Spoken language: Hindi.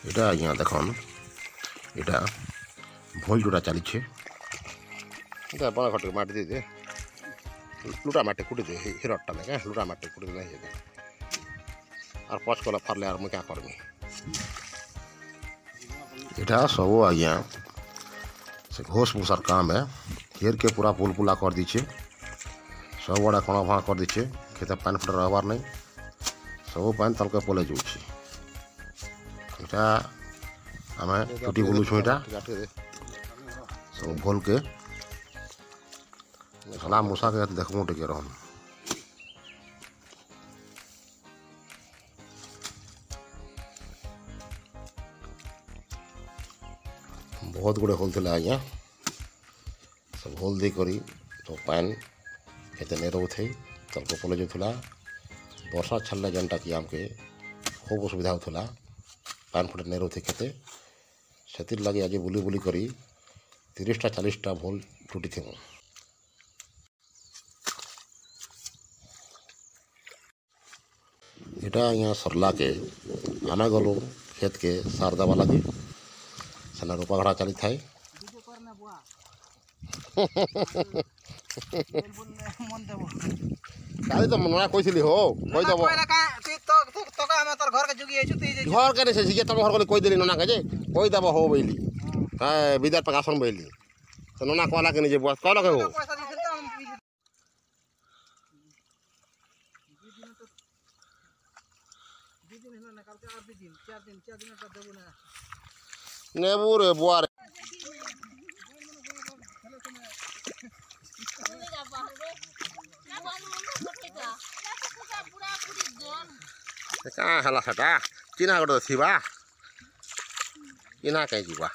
এটা আজ্ঞা দেখুন এটা ভোল जोड़ा चली बड़ा घटे माटी दे दे लुटा माटी कुटी दे हिरटा देखे लुटा माटी कुटी नहीं दे और पच कला फारले और मुझे क्या करमी इटा सब आज्ञा से घोष भूसार काम है घेर के पूरा पुल पुला कर दीचे सब बड़ा कणा भाँ कर दीचे खेत पानी फुट रहबार नहीं सब पानी तलके पले जाऊँगी इटा आम टूटी बुलुछु इटा सब भोल के सला मूसा के देखमु टिके रहन बहुत गुड़े होल थिला आज्ञा सब होल दे करी तो पान खेते नहीं रोथे तलको पले जाऊला वर्षा छाड़े जेनटा कि आमके खूब असुविधा होता पान फुटे नहीं रोथे खेते से लगे आज बुली बुली करी 30टा 40टा भोल टूटी थी इटा यहाँ सरला के आना गलो खेत के सार दवा लगे सेना रोपा घड़ा चली थाई काली तो मना कइसिली हो कइ दबो घर के से जे तम घर को कइ देली नना के जे कइ दबो हो बैली हां विद्यार प्रकाशन बैली तो नना कहला के जे बस कहला के हो नेबू रे बुआर कहाँ हला सटा चिना गोटे थी इना कहीं जीवा